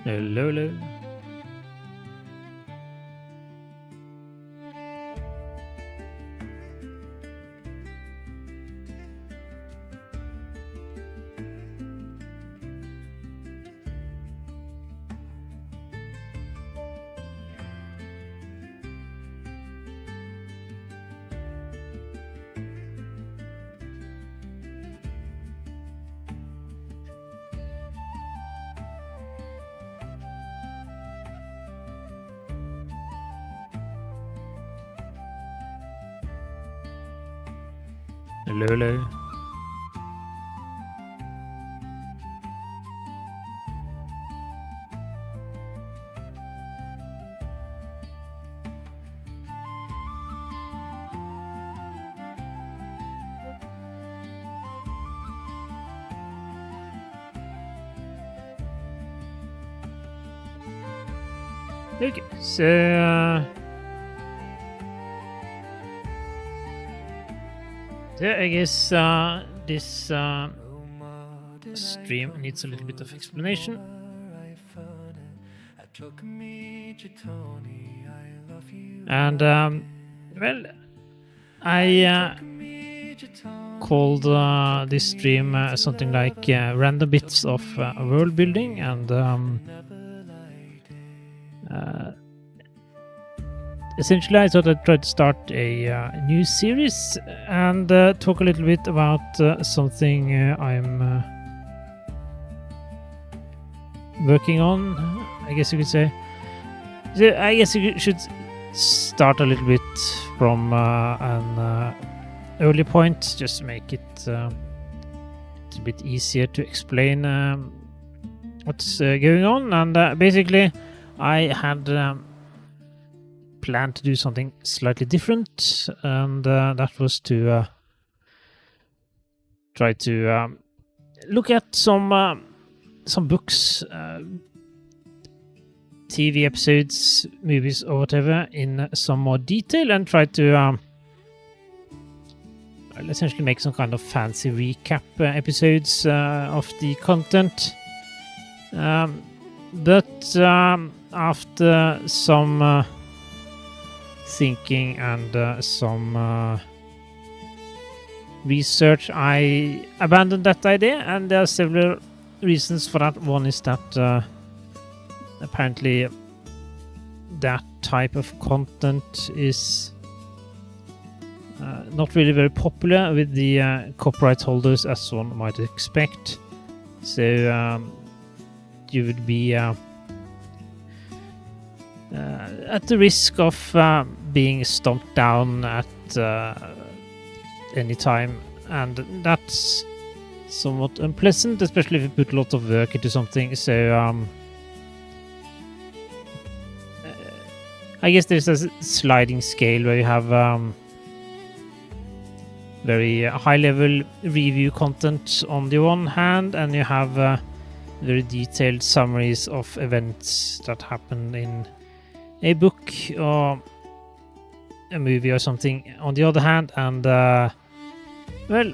Hello, hello. Hello, hello. Okay, so I guess this stream needs a little bit of explanation. And well, I called this stream something like random bits of world building, and essentially I thought I'd try to start a new series and talk a little bit about something I'm working on, I guess you could say. So I guess you should start a little bit from an early point, just to make it a bit easier to explain what's going on. And basically I had planned to do something slightly different, and that was to try to look at some books, TV episodes, movies, or whatever in some more detail, and try to essentially make some kind of fancy recap episodes of the content. But after some thinking and some research, I abandoned that idea, and there are several reasons for that. One is that apparently that type of content is not really very popular with the copyright holders, as one might expect. So you would be at the risk of being stomped down at any time, and that's somewhat unpleasant, especially if you put a lot of work into something. So I guess there's a sliding scale where you have very high-level review content on the one hand, and you have very detailed summaries of events that happen in a book or a movie or something on the other hand. And well,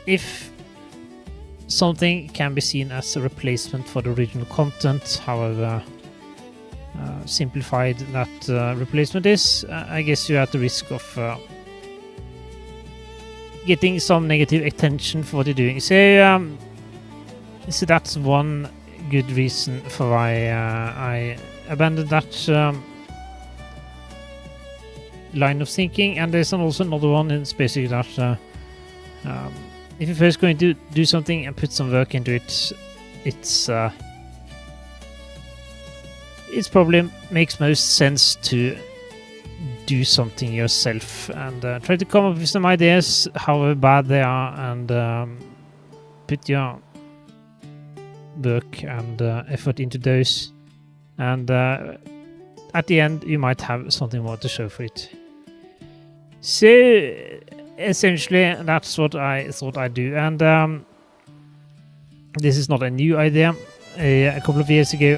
if something can be seen as a replacement for the original content, however simplified that replacement is, I guess you're at the risk of getting some negative attention for what you're doing. So that's one good reason for why I abandoned that line of thinking. And there's also another one, and it's basically that if you're first going to do something and put some work into it, it probably makes most sense to do something yourself and try to come up with some ideas, however bad they are, and put your work and effort into those, and at the end you might have something more to show for it. So essentially that's what I thought I'd do, and this is not a new idea. A couple of years ago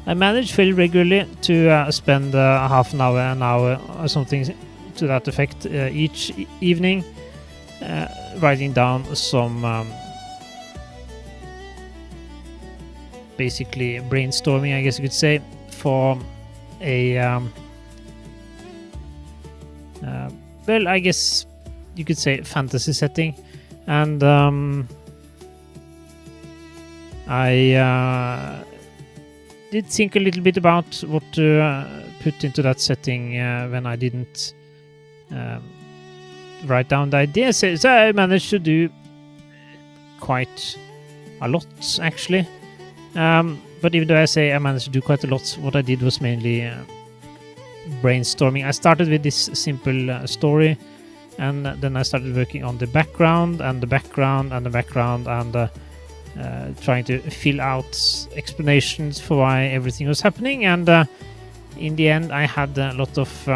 I managed fairly regularly to spend half an hour or something to that effect each evening writing down some basically brainstorming, I guess you could say, for a well, I guess you could say fantasy setting. And I did think a little bit about what to put into that setting when I didn't write down the ideas. So I managed to do quite a lot, actually. But even though I say I managed to do quite a lot, what I did was mainly brainstorming. I started with this simple story, and then I started working on the background and the background and the background, and trying to fill out explanations for why everything was happening. And in the end, I had a lot of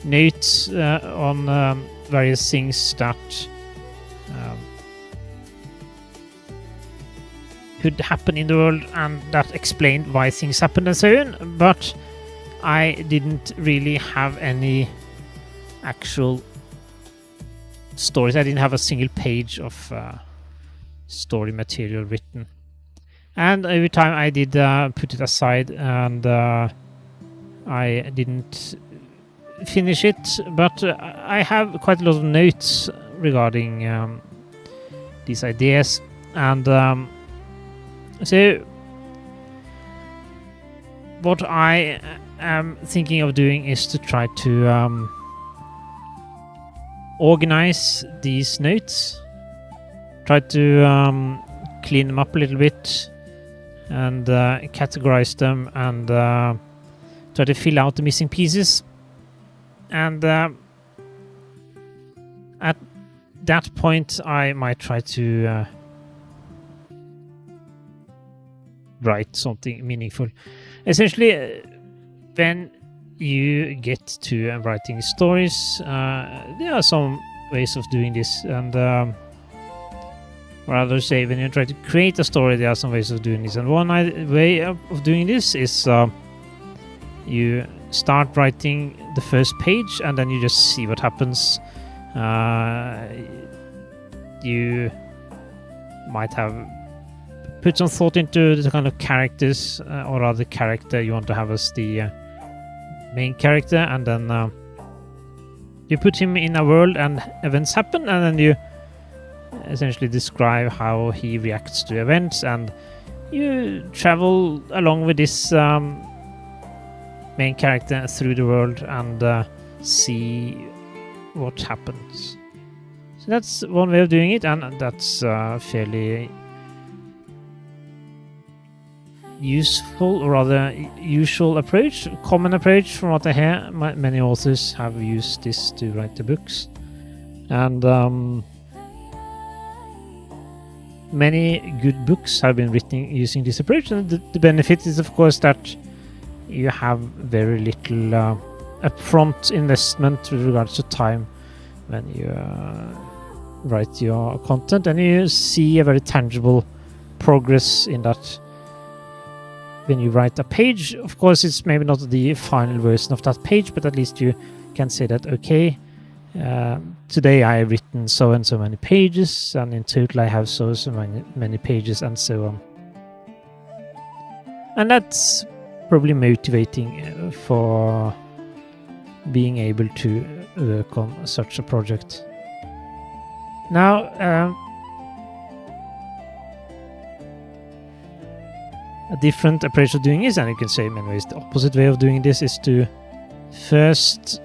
notes on various things that could happen in the world and that explained why things happened and so on. But I didn't really have any actual stories. I didn't have a single page of story material written. And every time I did put it aside, and I didn't finish it. But I have quite a lot of notes regarding these ideas. And so what I am thinking of doing is to try to organize these notes, try to clean them up a little bit, and categorize them, and try to fill out the missing pieces. And at that point, I might try to write something meaningful. Essentially, when you get to writing stories, there are some ways of doing this, and or rather say, when you try to create a story, there are some ways of doing this. And one way of doing this is you start writing the first page, and then you just see what happens. You might have put some thought into the kind of characters, or rather character you want to have as the main character, and then you put him in a world and events happen, and then you essentially describe how he reacts to events, and you travel along with this main character through the world and see what happens. So that's one way of doing it, and that's fairly useful, or rather usual approach, common approach from what I hear. Many authors have used this to write the books, and many good books have been written using this approach. And the benefit is, of course, that you have very little upfront investment with regards to time when you write your content, and you see a very tangible progress in that. When you write a page, of course, it's maybe not the final version of that page, but at least you can say that, okay, today I have written so and so many pages, and in total I have so many pages, and so on. And that's probably motivating for being able to work on such a project. Now, a different approach of doing this, and you can say in many ways the opposite way of doing this, is to first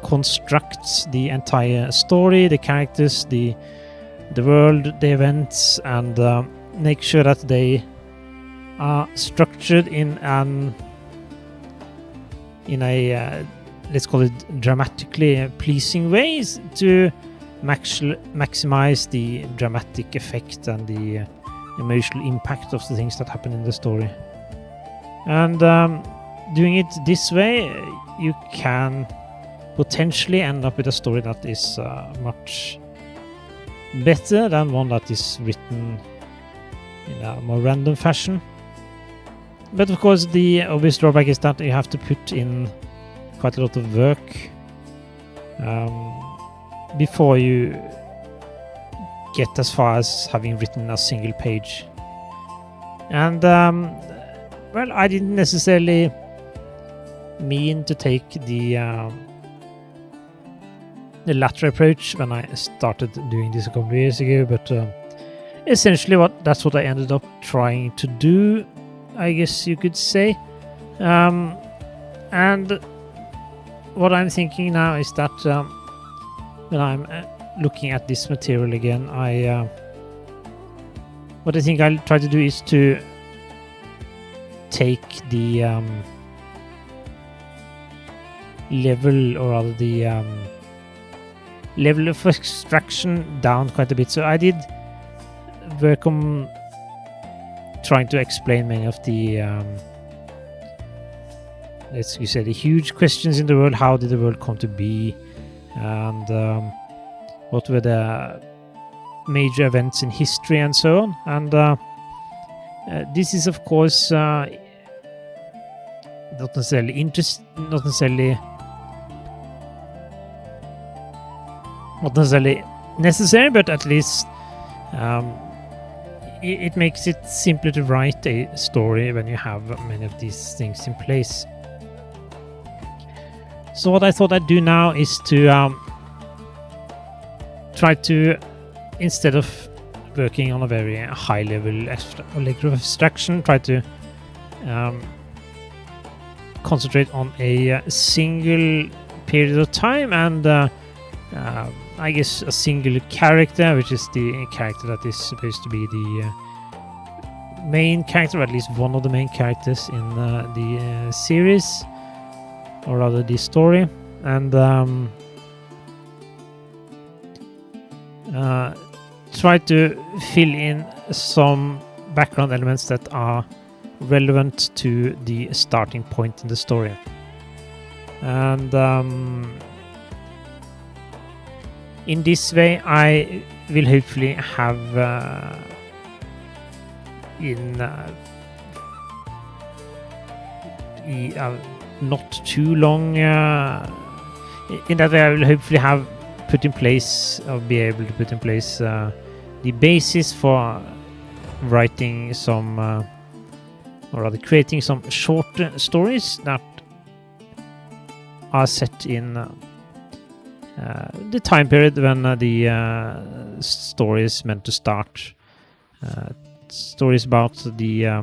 construct the entire story, the characters, the world, the events, and make sure that they are structured in a let's call it dramatically pleasing ways to maximize the dramatic effect and the emotional impact of the things that happen in the story. And doing it this way, you can potentially end up with a story that is much better than one that is written in a more random fashion. But of course, the obvious drawback is that you have to put in quite a lot of work before you get as far as having written a single page. And well, I didn't necessarily mean to take the latter approach when I started doing this a couple of years ago, but essentially that's what I ended up trying to do, I guess you could say. And what I'm thinking now is that when I'm looking at this material again, what I think I'll try to do is to take the level, or rather the level of abstraction down quite a bit. So I did work on trying to explain many of the let's say the huge questions in the world. How did the world come to be, and what were the major events in history and so on. And this is of course not necessarily necessary, but at least it makes it simpler to write a story when you have many of these things in place. So what I thought I'd do now is to try to, instead of working on a very high level of abstraction, try to concentrate on a single period of time, and I guess a single character, which is the character that is supposed to be the main character, or at least one of the main characters in the series, or rather the story, and try to fill in some background elements that are relevant to the starting point in the story. And in this way I will hopefully have not too long in that way I will hopefully have put in place, or be able to put in place the basis for writing some or rather creating some short stories that are set in the time period when the story is meant to start. Stories about the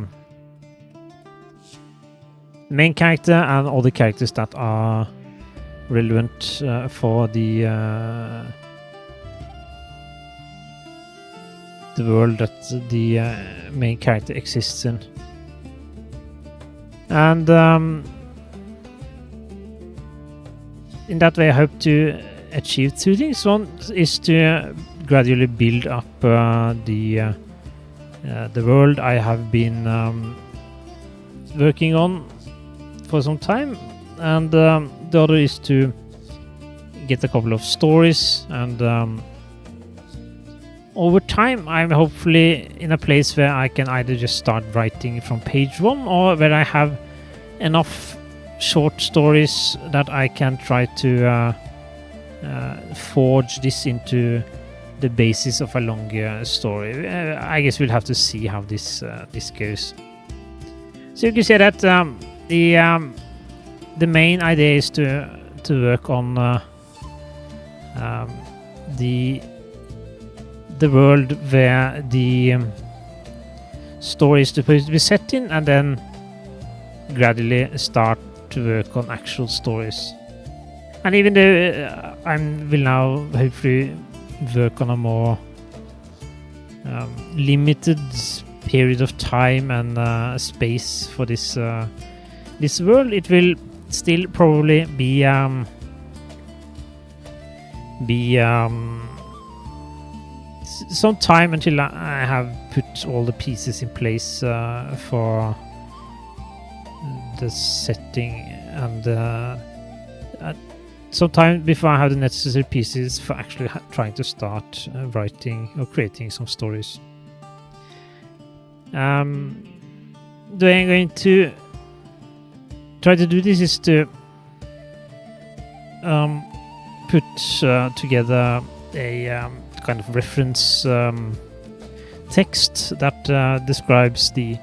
main character and all the characters that are relevant for the world that the main character exists in. And in that way I hope to achieve two things. One is to gradually build up the world I have been working on for some time, and the other is to get a couple of stories, and over time I'm hopefully in a place where I can either just start writing from page one, or where I have enough short stories that I can try to forge this into the basis of a longer story. I guess we'll have to see how this goes. So you can say that the main idea is to work on the world where the story is supposed to be set in, and then gradually start to work on actual stories. And even though I will now hopefully work on a more limited period of time and space for this world, it will still probably be some time until I have put all the pieces in place for the setting, and some time before I have the necessary pieces for actually trying to start writing or creating some stories. The way I'm going to try to do this is to put together a kind of reference text that describes the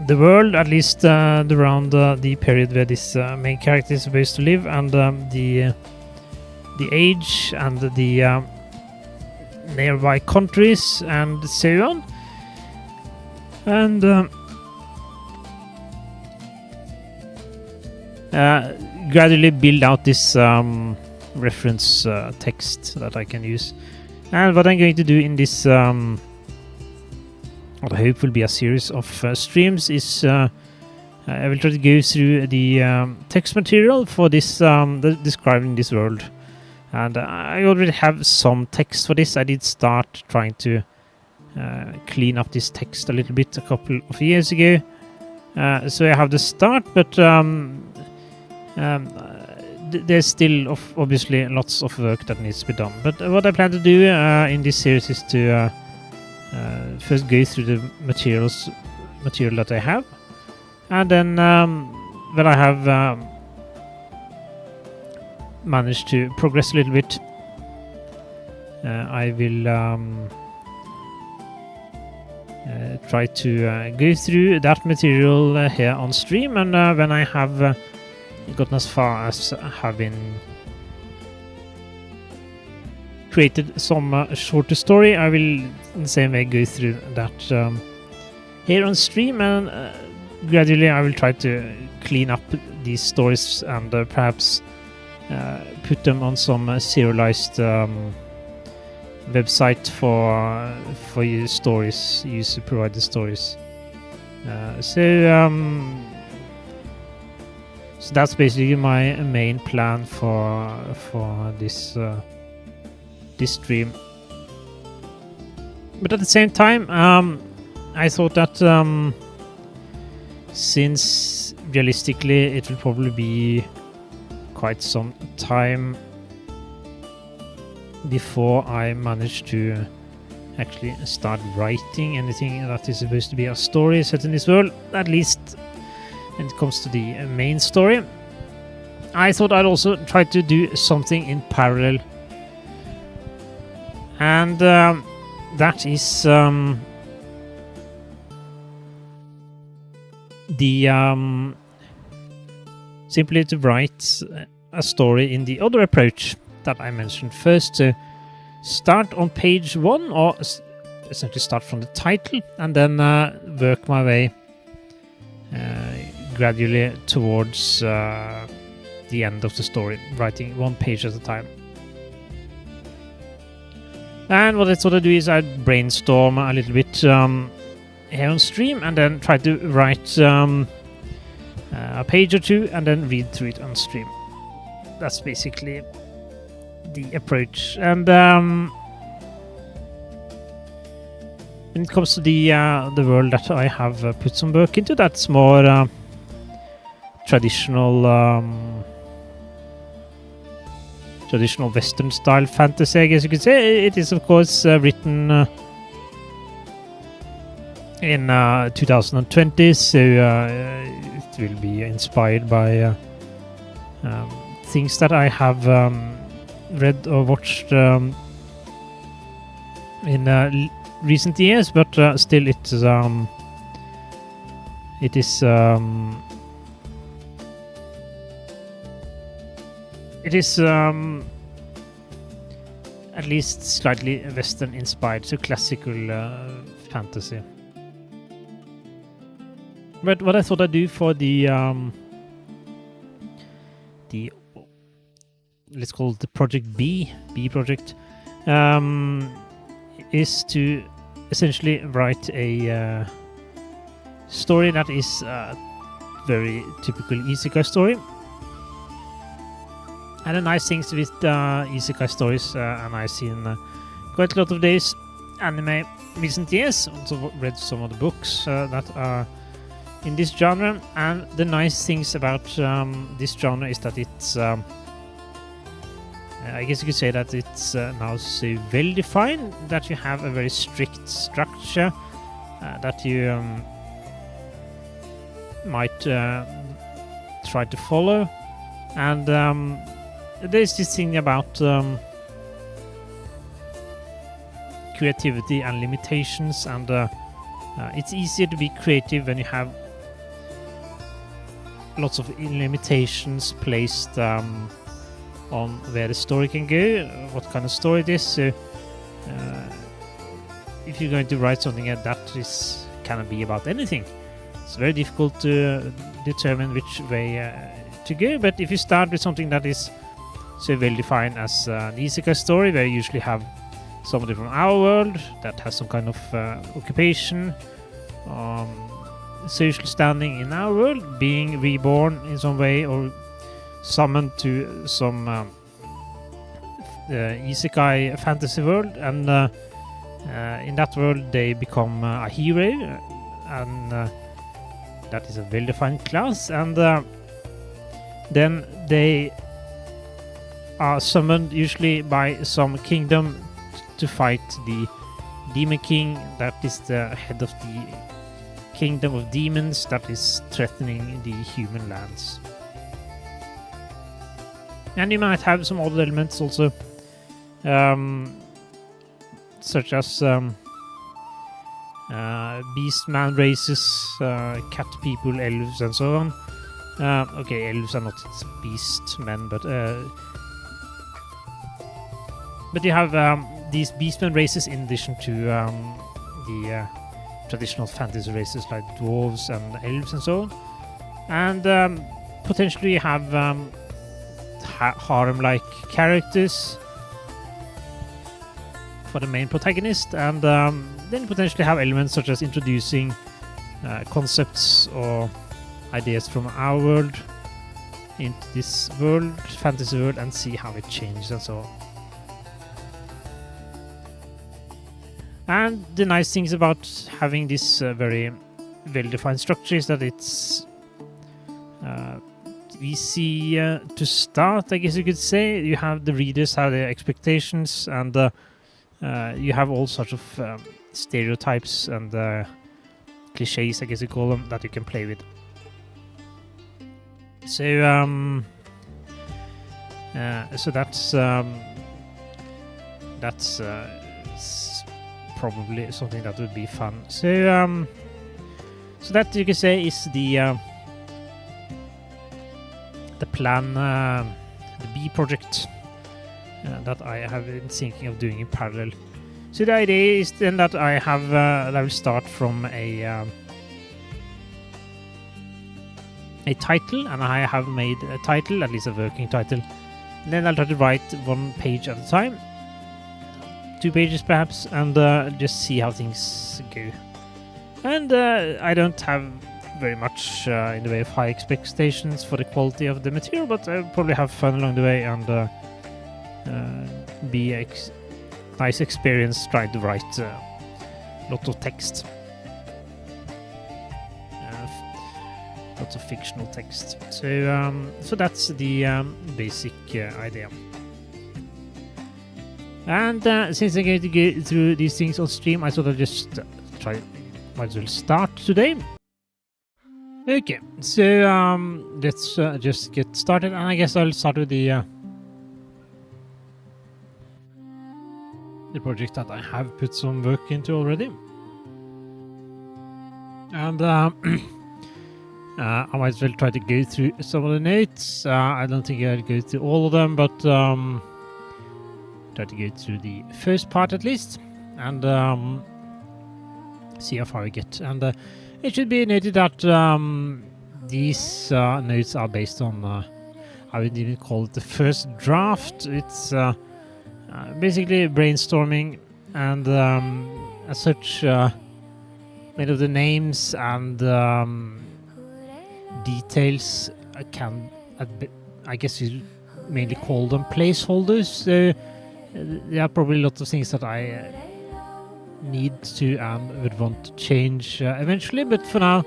world, at least around the period where this main character is supposed to live, and the age and the nearby countries and so on. And gradually build out this reference text that I can use. And what I'm going to do in this what I hope will be a series of streams is I will try to go through the text material for this describing this world. And I already have some text for this. I did start trying to clean up this text a little bit a couple of years ago. So I have the start, but there's still obviously lots of work that needs to be done. But what I plan to do in this series is to first go through the material that I have, and then when I have managed to progress a little bit, I will try to go through that material here on stream, and when I have gotten as far as having created some shorter story, I will in the same way go through that here on stream, and gradually I will try to clean up these stories and perhaps put them on some serialized website for your stories, user provided stories. So that's basically my main plan for this this stream. But at the same time, I thought that since realistically it will probably be quite some time before I manage to actually start writing anything that is supposed to be a story set in this world, at least when it comes to the main story, I thought I'd also try to do something in parallel. And that is simply to write a story in the other approach that I mentioned. First, to start on page 1, or essentially start from the title, and then work my way gradually towards the end of the story, writing one page at a time. And what I thought I'd do is I'd brainstorm a little bit here on stream, and then try to write a page or two, and then read through it on stream. That's basically the approach. And when it comes to the world that I have put some work into, that's more traditional Western style fantasy, I guess you could say. It is of course written in 2020, so it will be inspired by things that I have read or watched in recent years, but still it is at least slightly Western inspired, so classical fantasy. But what I thought I'd do for the let's call it the project B project, is to essentially write a story that is a very typical isekai story. And the nice things with isekai stories, and I've seen quite a lot of these anime recent years, also read some of the books that are in this genre, and the nice things about this genre is that it's I guess you could say that it's now so well defined that you have a very strict structure that you might try to follow. And there's this thing about creativity and limitations, and it's easier to be creative when you have lots of limitations placed on where the story can go, what kind of story it is. So if you're going to write something that is cannot be about anything, it's very difficult to determine which way to go. But if you start with something that is so well defined as an isekai story, where you usually have somebody from our world that has some kind of occupation, social standing in our world, being reborn in some way or summoned to some isekai fantasy world, and in that world they become a hero, and that is a well-defined class, and then they are summoned usually by some kingdom to fight the Demon King, that is the head of the kingdom of demons that is threatening the human lands. And you might have some other elements also, such as beast-man races, cat people, elves, and so on. Okay, elves are not beast-men, but you have these beast-man races in addition to the traditional fantasy races like dwarves and elves and so on. And potentially you have harem-like characters for the main protagonist, and then potentially have elements such as introducing concepts or ideas from our world into this world, fantasy world, and see how it changes and so on. And the nice things about having this very well-defined structure is that it's easy to start, I guess you could say. You have the readers have their expectations, and you have all sorts of stereotypes and cliches, I guess you call them, that you can play with. So that's probably something that would be fun. So that you can say is the plan, the B project that I have been thinking of doing in parallel. So the idea is then that I will start from a title, and I have made a title, at least a working title. And then I'll try to write one page at a time, 2 pages perhaps, and just see how things go. And I don't have very much in the way of high expectations for the quality of the material, but I'll probably have fun along the way and be a nice experience trying to write a lot of text. Lots of fictional text. So that's the basic idea. And since I'm going to go through these things on stream, I thought I'd just might as well start today. Okay, so let's just get started, and I guess I'll start with the project that I have put some work into already. And I might as well try to go through some of the notes. I don't think I'll go through all of them, but try to go through the first part at least, and see how far we get. And it should be noted that these notes are based on, I would even call it the first draft. It's basically brainstorming, and as such, many of the names and details I guess you mainly call them placeholders. So there are probably lots of things that I need to and would want to change eventually, but for now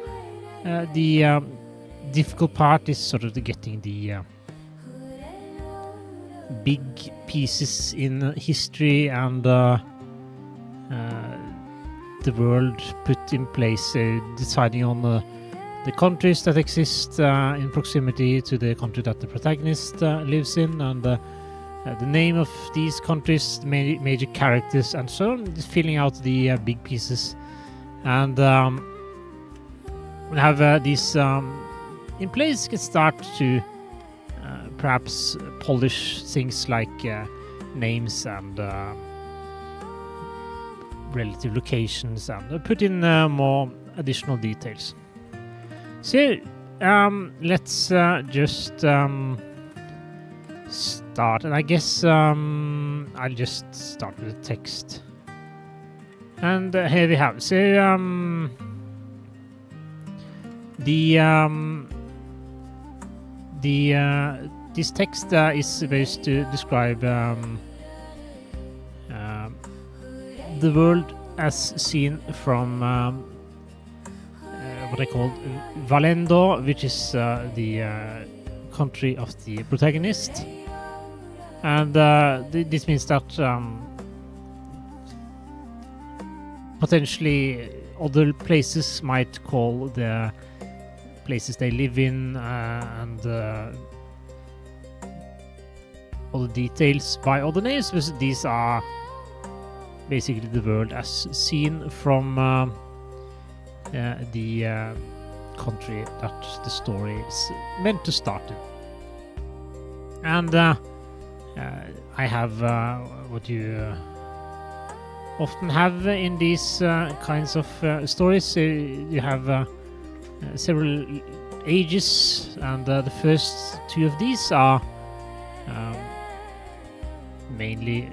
the difficult part is sort of getting the big pieces in history and the world put in place. So deciding on the countries that exist in proximity to the country that the protagonist lives in, and the name of these countries, the major characters, and so on, just filling out the big pieces. And we have these in place. You can start to perhaps polish things like names and relative locations, and put in more additional details. So let's just start, and I guess I'll just start with the text. And here we have. So this text is supposed to describe the world as seen from what I call Valendor, which is the country of the protagonist. And this means that potentially other places might call the places they live in and all the details by other names, because these are basically the world as seen from the country that the story is meant to start in. And I have what you often have in these kinds of stories. You have several ages, and the first two of these are mainly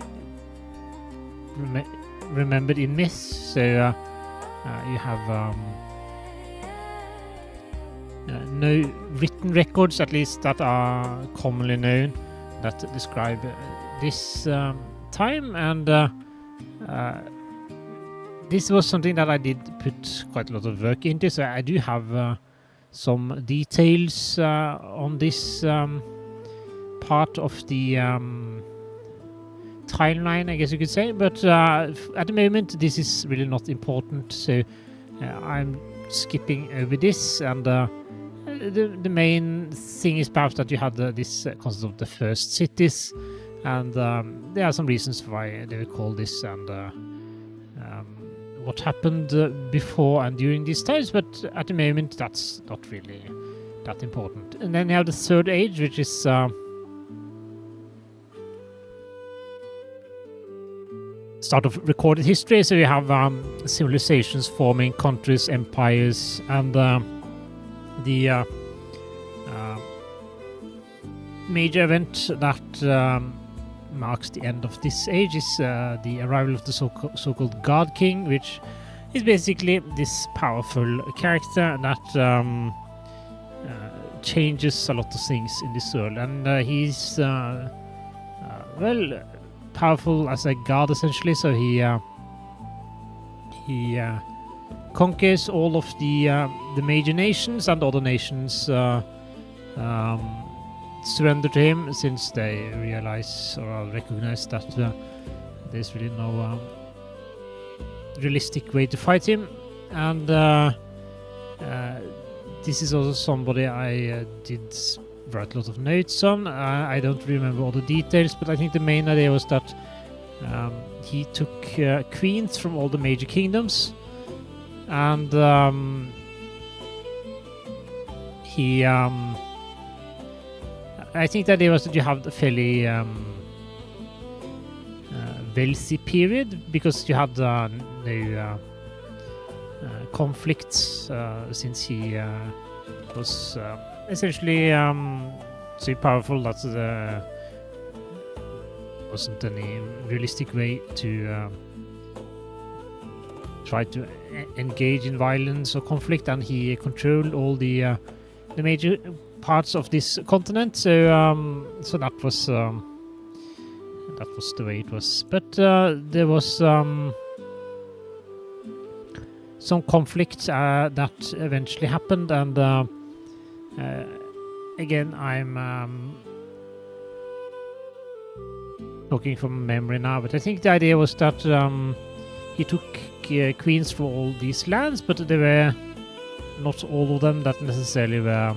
remembered in myths. So you have no written records, at least that are commonly known, that describe this time. And this was something that I did put quite a lot of work into, so I do have some details on this part of the timeline, I guess you could say, but at the moment this is really not important, so I'm skipping over this. And the main thing is perhaps that you had this concept of the first cities, and there are some reasons why they would call this, and what happened before and during these times, but at the moment that's not really that important. And then you have the third age, which is start of recorded history. So you have civilizations forming, countries, empires, and the major event that marks the end of this age is the arrival of the so-called God King, which is basically this powerful character that changes a lot of things in this world. And he's well, powerful as a god essentially. So he conquers all of the major nations, and other nations surrender to him, since they realize or recognize that there's really no realistic way to fight him. And this is also somebody I did write a lot of notes on. I don't remember all the details, but I think the main idea was that he took queens from all the major kingdoms, and he I think the idea was that you have a fairly wealthy period, because you had no conflicts, since he was essentially so powerful that there wasn't any realistic way to try to engage in violence or conflict, and he controlled all the major parts of this continent. So so that was the way it was. But there was some conflict that eventually happened, and again, I'm talking from memory now, but I think the idea was that he took queens for all these lands, but there were not all of them that necessarily were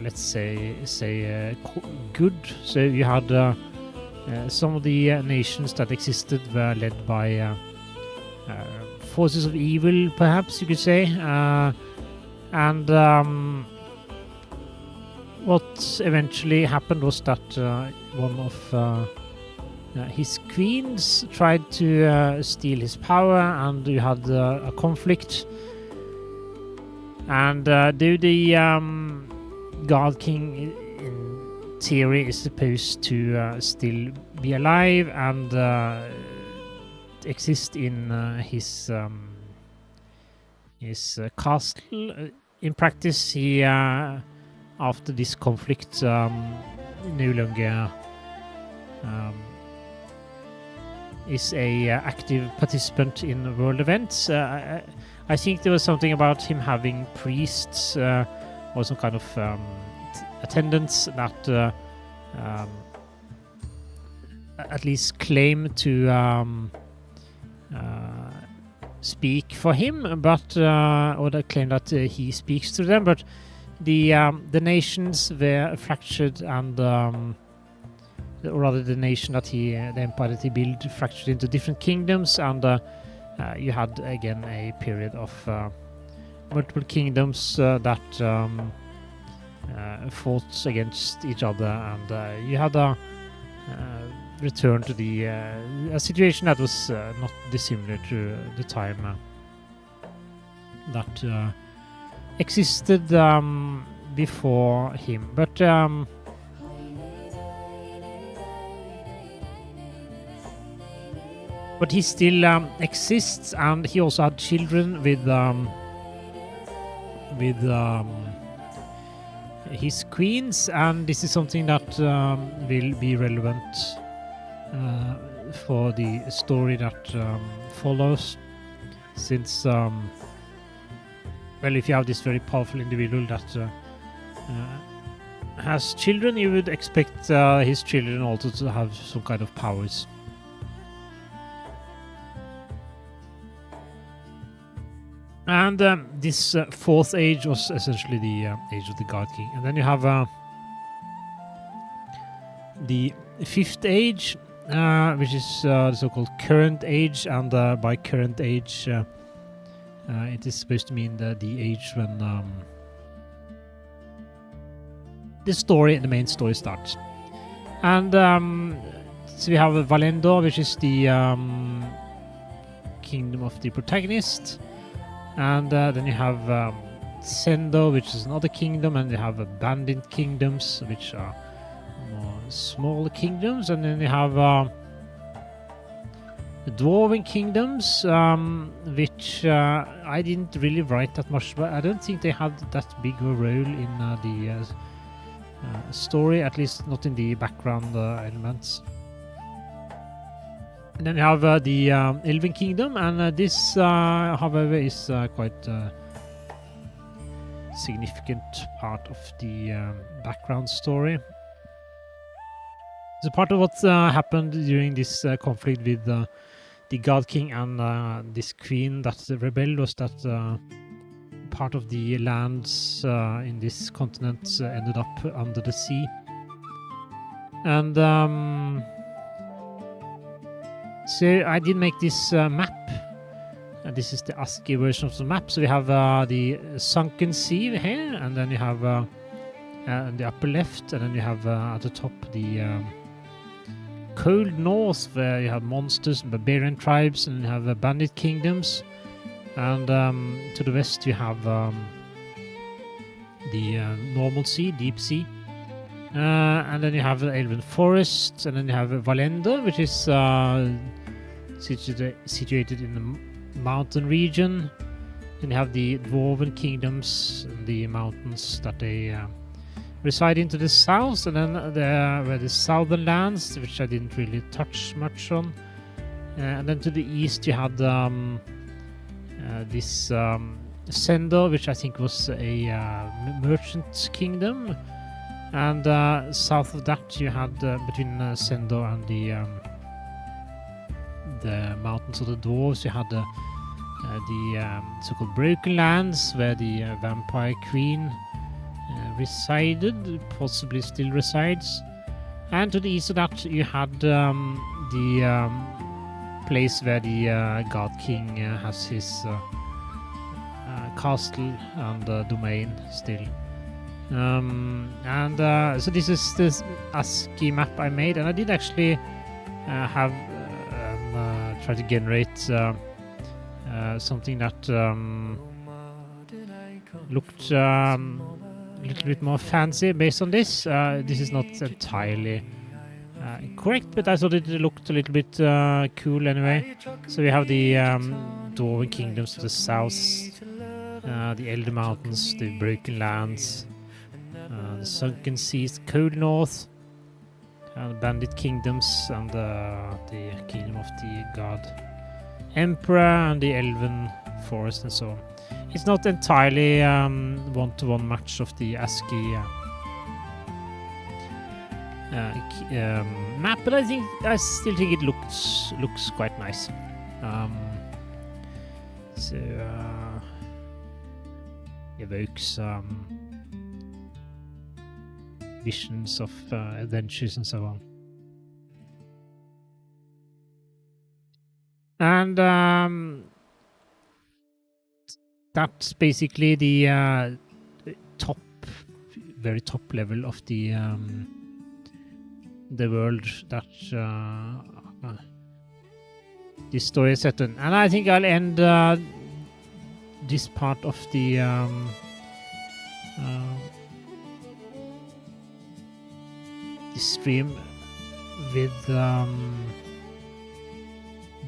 let's say good. So you had some of the nations that existed were led by forces of evil, perhaps you could say, and what eventually happened was that one of his queens tried to steal his power, and you had a conflict. And though the God King in theory is supposed to still be alive and exist in his castle, in practice he after this conflict no longer is a active participant in world events. I think there was something about him having priests or some kind of attendants that at least claim to speak for him, but or they claim that he speaks to them. But the nations were fractured, and or rather, the nation that the empire that he built fractured into different kingdoms, and you had again a period of multiple kingdoms that fought against each other, and you had a return to the a situation that was not dissimilar to the time that existed before him. But he still exists, and he also had children with his queens, and this is something that will be relevant for the story that follows, since well, if you have this very powerful individual that has children, you would expect his children also to have some kind of powers. And this fourth age was essentially the age of the God King. And then you have the fifth age, which is the so-called current age. And by current age, it is supposed to mean the age when the main story starts. And so we have Valendor, which is the kingdom of the protagonist. And then you have Sendo, which is another kingdom, and you have abandoned kingdoms, which are more smaller kingdoms, and then you have the dwarven kingdoms, which I didn't really write that much, but I don't think they had that big a role in the story, at least not in the background elements. And then you have the Elven Kingdom, and this, however, is quite significant part of the background story. So part of what happened during this conflict with the God King and this queen that rebelled was that part of the lands in this continent ended up under the sea. And so I did make this map. This is the ASCII version of the map. So we have the sunken sea here, and then you have in the upper left, and then you have at the top the cold north, where you have monsters and barbarian tribes, and you have bandit kingdoms. And to the west you have the normal sea, deep sea. And then you have the Elven Forest, and then you have Valendor, which is situated in the mountain region. And you have the Dwarven Kingdoms, the mountains that they reside into the south, and then there were the southern lands, which I didn't really touch much on. And then to the east you had this Sendo, which I think was a merchant kingdom. And south of that you had between Sendo and the mountains of the dwarves, you had the so-called Broken Lands, where the vampire queen resided, possibly still resides. And to the east of that, you had the place where the God King has his castle and domain still. So this is this ASCII map I made, and I did actually have try to generate something that looked a little bit more fancy based on this. This is not entirely correct, but I thought it looked a little bit cool anyway. So we have the Dwarven Kingdoms to the south, the Elder Mountains, the Broken Lands, the Sunken Seas, cold north, the Bandit Kingdoms, and the Kingdom of the God Emperor, and the Elven Forest, and so on. It's not entirely one-to-one match of the ASCII map, but I still think it looks quite nice. Evokes visions of adventures and so on. And that's basically the very top level of the world that this story is set in. And I think I'll end this part of the stream with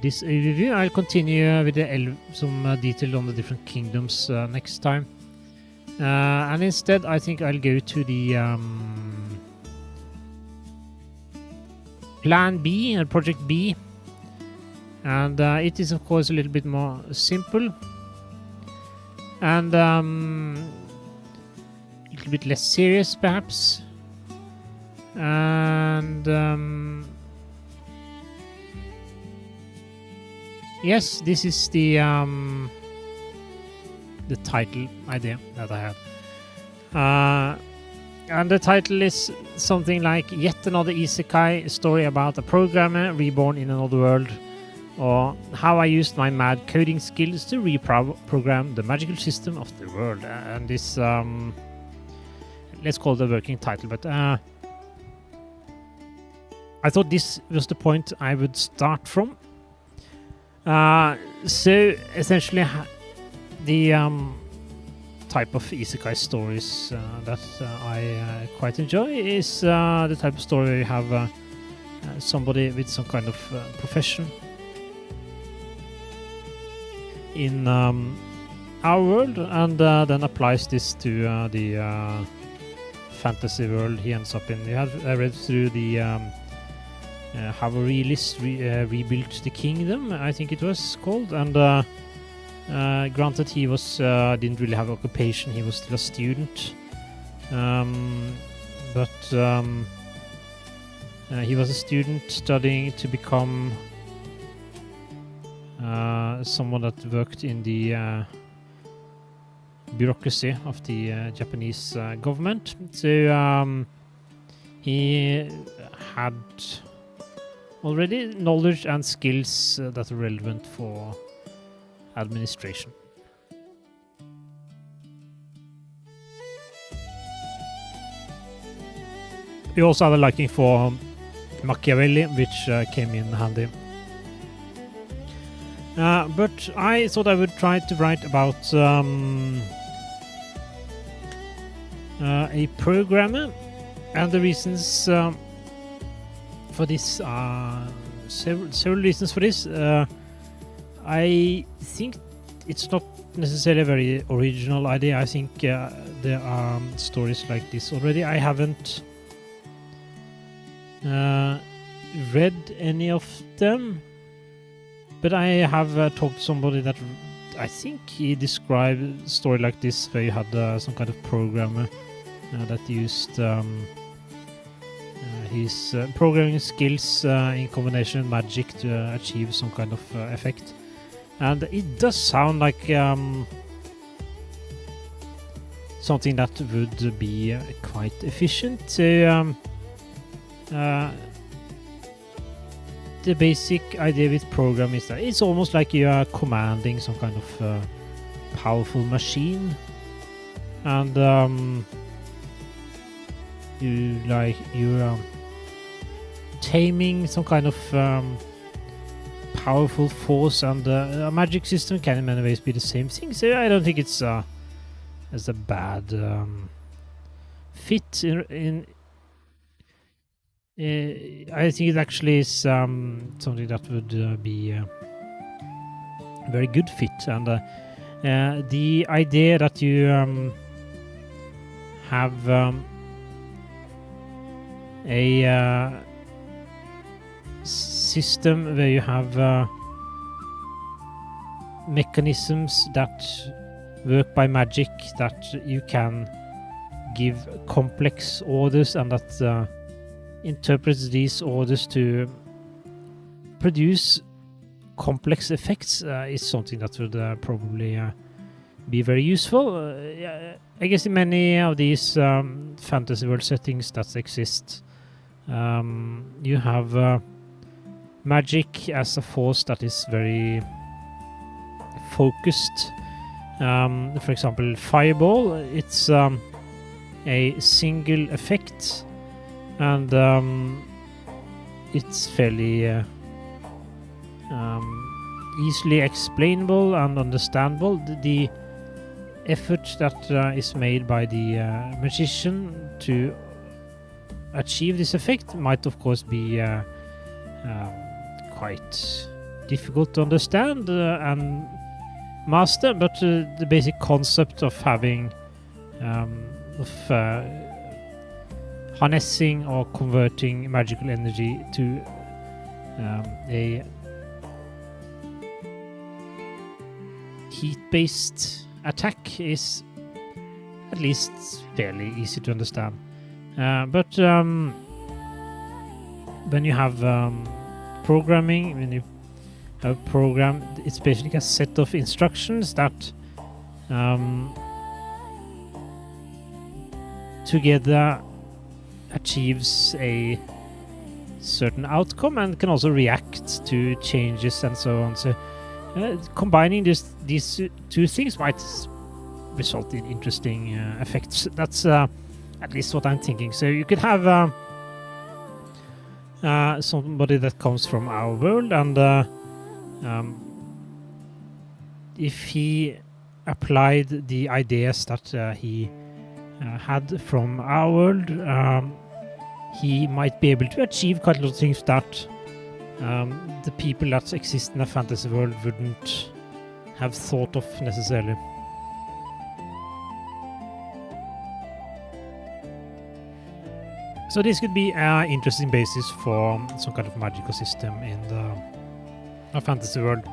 this overview. I'll continue with some detail on the different kingdoms next time. And instead, I think I'll go to the Plan B, or Project B. And it is, of course, a little bit more simple. And a little bit less serious, perhaps. And yes, this is the title idea that I had. And the title is something like Yet Another Isekai Story About a Programmer Reborn in Another World, or How I Used My Mad Coding Skills to Reprogram the Magical System of the World. And this, let's call it a working title, but I thought this was the point I would start from. So essentially, the type of isekai stories that I quite enjoy is the type of story where you have somebody with some kind of profession in our world, and then applies this to the fantasy world he ends up in. I read through the How a Realist Rebuilt the Kingdom, I think it was called, and granted he was didn't really have occupation, he was still a student, but he was a student studying to become someone that worked in the bureaucracy of the Japanese government. So he had already knowledge and skills that are relevant for administration. We also have a liking for Machiavelli, which came in handy. But I thought I would try to write about a programmer, and the reasons for this are several reasons for this. I think it's not necessarily a very original idea. I think there are stories like this already. I haven't read any of them, but I have talked to somebody that I think he described a story like this where you had some kind of programmer that used his programming skills in combination with magic to achieve some kind of effect. And it does sound like something that would be quite efficient. So the basic idea with program is that it's almost like you are commanding some kind of powerful machine, and you're taming some kind of powerful force, and a magic system can in many ways be the same thing. So I don't think it's as a bad fit in I think it actually is something that would be a very good fit, and the idea that you have a system where you have mechanisms that work by magic, that you can give complex orders, and that interprets these orders to produce complex effects is something that would probably be very useful. I guess in many of these fantasy world settings that exist, you have magic as a force that is very focused. For example, Fireball, it's a single effect, and it's fairly easily explainable and understandable. The effort that is made by the magician to achieve this effect might of course be quite difficult to understand and master, but the basic concept of having harnessing or converting magical energy to a heat-based attack is at least fairly easy to understand. But when you have programming, when you have a program, it's basically a set of instructions that together achieves a certain outcome and can also react to changes and so on. So combining these two things might result in interesting effects. That's at least what I'm thinking. So you could have somebody that comes from our world, and if he applied the ideas that he had from our world, he might be able to achieve quite a lot of things that the people that exist in a fantasy world wouldn't have thought of necessarily. So this could be an interesting basis for some kind of magical system in a fantasy world.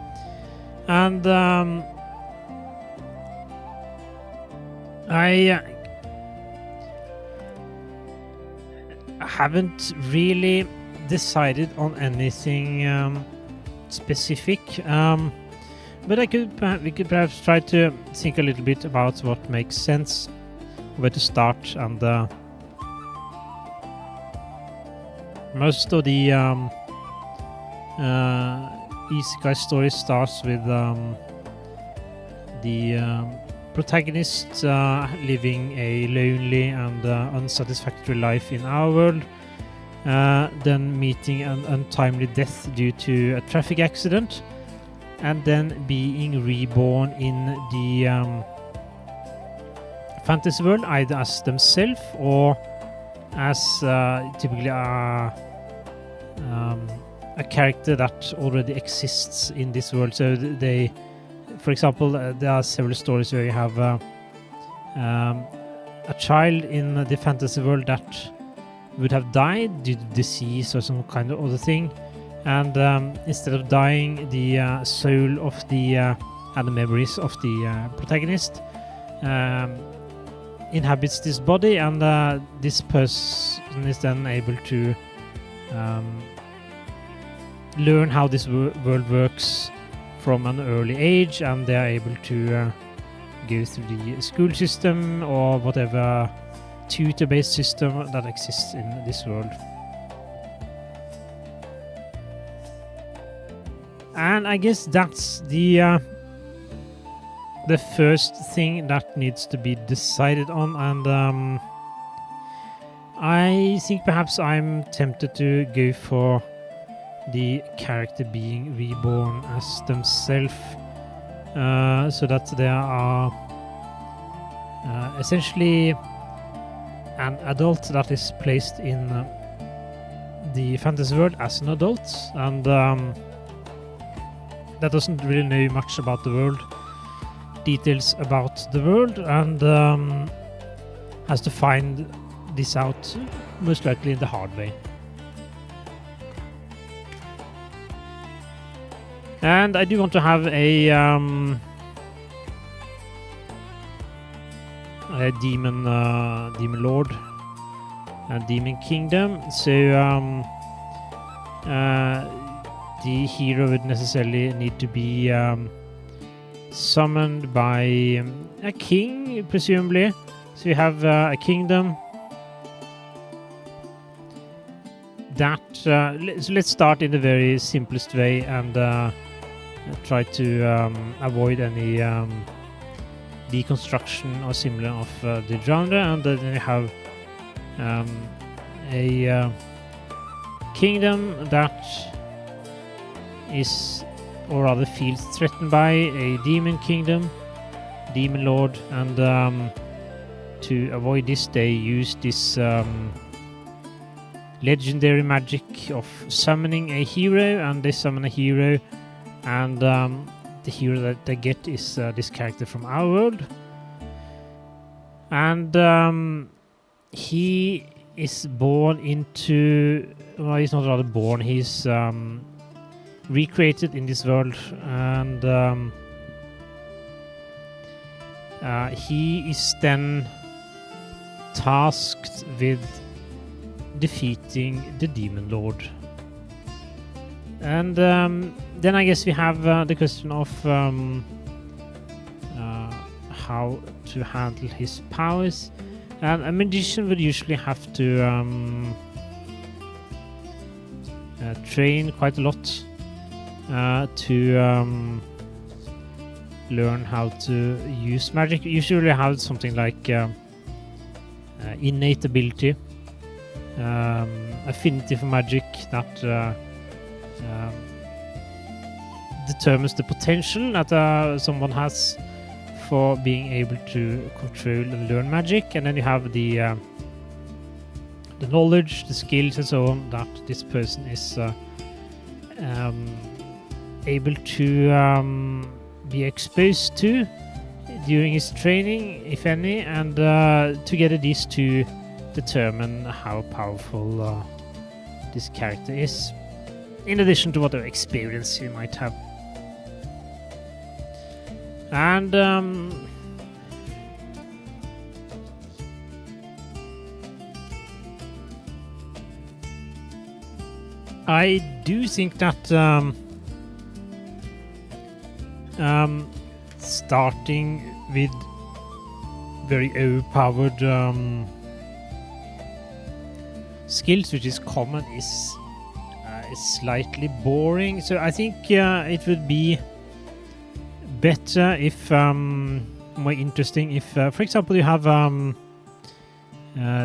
And I haven't really decided on anything specific, but we could perhaps try to think a little bit about what makes sense, where to start, and most of the isekai story starts with the protagonist living a lonely and unsatisfactory life in our world, then meeting an untimely death due to a traffic accident, and then being reborn in the fantasy world either as themselves or as typically a character that already exists in this world. So they, for example, there are several stories where you have a child in the fantasy world that would have died due to disease or some kind of other thing, and instead of dying, the soul of the and the memories of the protagonist inhabits this body, and this person is then able to learn how this world works from an early age, and they are able to go through the school system or whatever tutor-based system that exists in this world. And I guess that's the first thing that needs to be decided on, and I think perhaps I'm tempted to go for the character being reborn as themselves, so that they are essentially an adult that is placed in the fantasy world as an adult, and that doesn't really know much about the world, details about the world, and has to find this out most likely in the hard way. And I do want to have a demon lord, a demon kingdom. So the hero would necessarily need to be summoned by a king, presumably. So you have a kingdom that. So let's start in the very simplest way and try to avoid any deconstruction or similar of the genre, and then you have a kingdom that is, or rather feels threatened by a demon kingdom, demon lord, and to avoid this they use this legendary magic of summoning a hero, and they summon a hero, and the hero that they get is this character from our world, and he is born into, well, he's not rather born, he's recreated in this world, and he is then tasked with defeating the demon lord. And then I guess we have the question of how to handle his powers, and a magician would usually have to train quite a lot to learn how to use magic. Usually have something like innate ability, affinity for magic that determines the potential that someone has for being able to control and learn magic, and then you have the knowledge, the skills, and so on that this person is able to be exposed to during his training, if any, and together these two determine how powerful this character is, in addition to whatever experience he might have. And I do think that starting with very overpowered skills, which is common, is slightly boring. So I think it would be better if more interesting if, for example, you have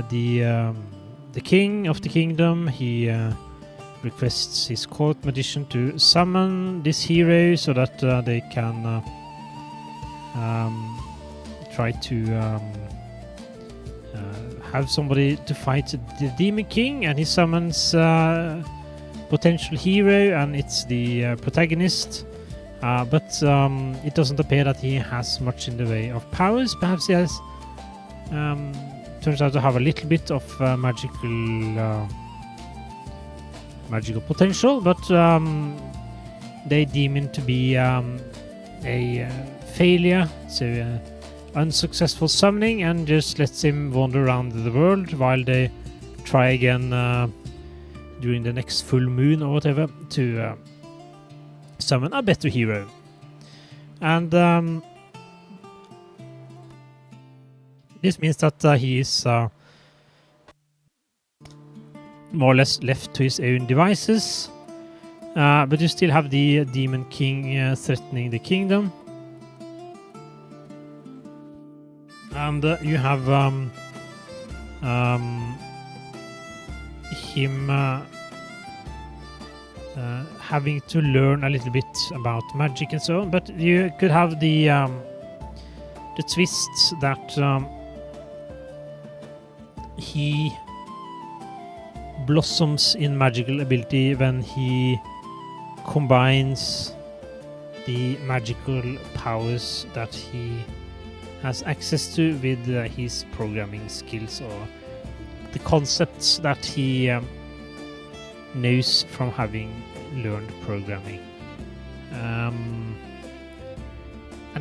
the king of the kingdom. He requests his court magician to summon this hero so that they can try to have somebody to fight the demon king, and he summons potential hero, and it's the protagonist, but it doesn't appear that he has much in the way of powers. Perhaps he has turns out to have a little bit of magical potential, but they deem him to be a failure, so unsuccessful summoning, and just lets him wander around the world while they try again during the next full moon or whatever to summon a better hero. And This means that he is more or less left to his own devices, but you still have the Demon King threatening the kingdom. And you have him having to learn a little bit about magic and so on, but you could have the twist that he blossoms in magical ability when he combines the magical powers that he has access to with his programming skills, or the concepts that he knows from having learned programming. And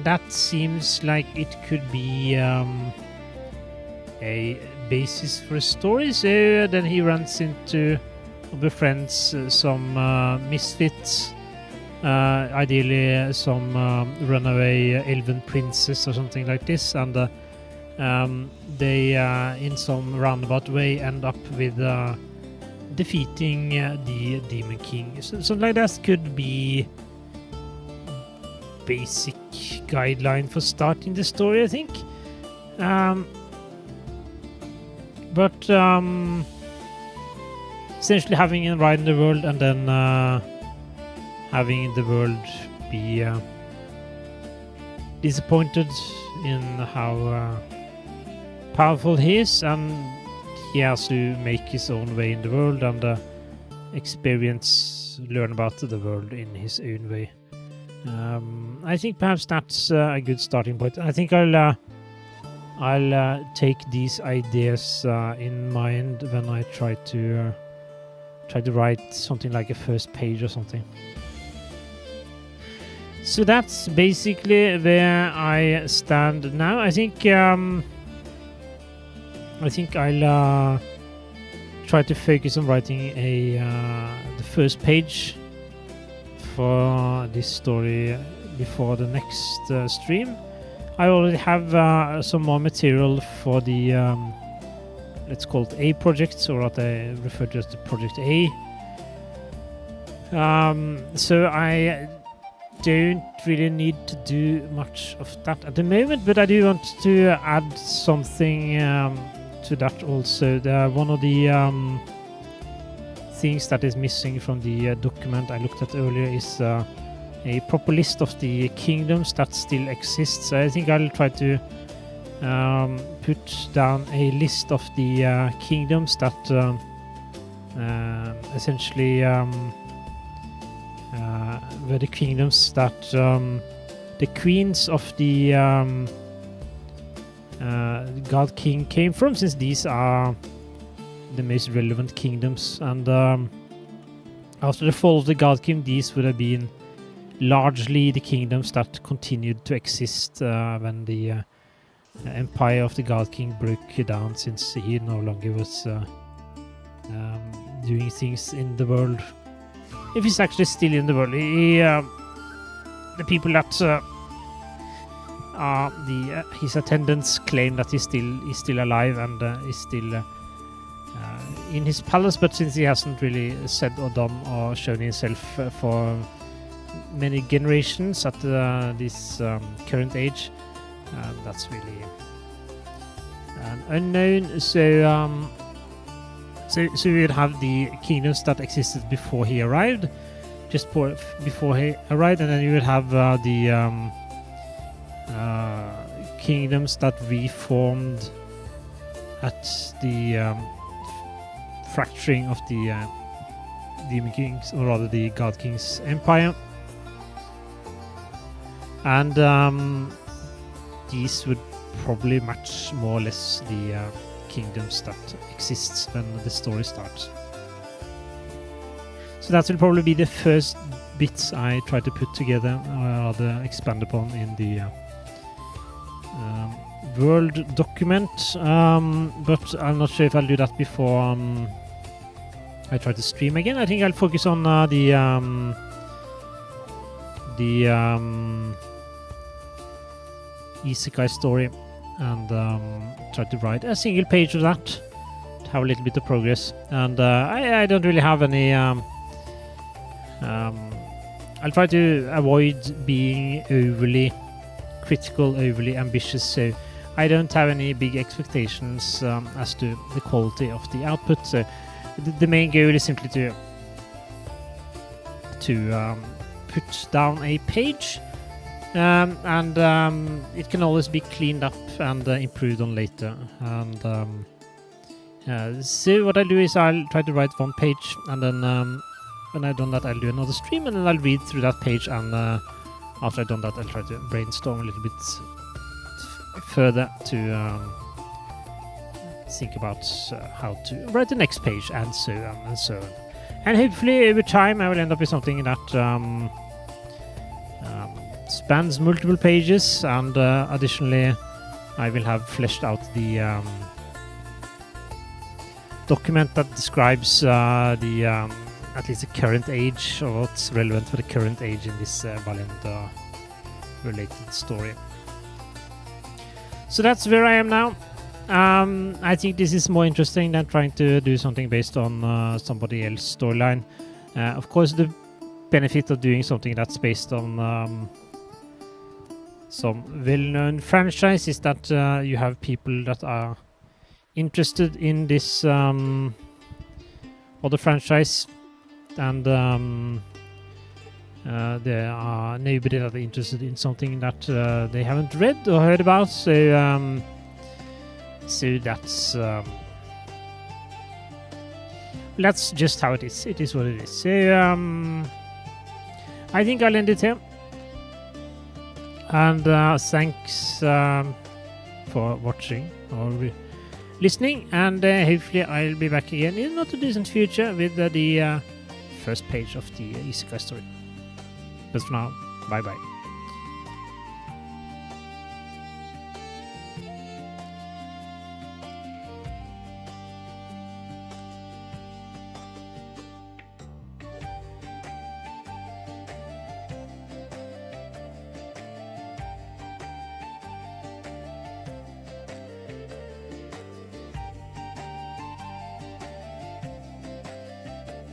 that seems like it could be a basis for a story. So then he runs into, befriends some misfits, ideally some runaway elven princess or something like this, and they in some roundabout way end up with defeating the Demon King. So, something like that could be basic guideline for starting the story, I think. But essentially having a ride in the world and then having the world be disappointed in how powerful he is, and he has to make his own way in the world and learn about the world in his own way. I think perhaps that's a good starting point. I think I'll take these ideas in mind when I try to write something like a first page or something. So that's basically where I stand now. I think I'll try to focus on writing the first page for this story before the next stream. I already have some more material for the let's call it A project, or what I refer to as the Project A. So I don't really need to do much of that at the moment, but I do want to add something to that also. One of the things that is missing from the document I looked at earlier is a proper list of the kingdoms that still exist. So I think I'll try to put down a list of the kingdoms that essentially were the kingdoms that the queens of the God King came from, since these are the most relevant kingdoms. And after the fall of the God King, these would have been largely the kingdoms that continued to exist when the empire of the God King broke down, since he no longer was doing things in the world. If he's actually still in the world, the people that are his attendants claim that he's still alive and is still in his palace, but since he hasn't really said or done or shown himself for many generations at this current age, that's really unknown. So we would have the kingdoms that existed before he arrived, before he arrived, and then you would have the kingdoms that reformed at the fracturing of the Demon King's, or rather the God King's empire. And these would probably match more or less the kingdoms that exists when the story starts. So that will probably be the first bits I try to put together, or rather expand upon, in the Word document. But I'm not sure if I'll do that before I try to stream again. I think I'll focus on the Isekai story and try to write a single page of that to have a little bit of progress. And I don't really have any. I'll try to avoid being overly critical, overly ambitious. So I don't have any big expectations as to the quality of the output. So the main goal is simply to put down a page, and it can always be cleaned up and improved on later. And so what I'll do is I'll try to write one page, and then when I've done that, I'll do another stream, and then I'll read through that page, and after I've done that, I'll try to brainstorm a little bit further to think about how to write the next page, and so on and so on. And hopefully over time I will end up with something that spans multiple pages, and additionally I will have fleshed out the document that describes the at least the current age, or what's relevant for the current age in this Valenda related story. So that's where I am now. I think this is more interesting than trying to do something based on somebody else's storyline. Of course, the benefit of doing something that's based on some well-known franchise is that you have people that are interested in this other franchise, and there are nobody that are interested in something that they haven't read or heard about. So that's just how it is. It is what it is. So I think I'll end it here. And thanks for watching or listening. And hopefully I'll be back again in the not too distant future with the first page of the Isekai story. But for now, bye bye.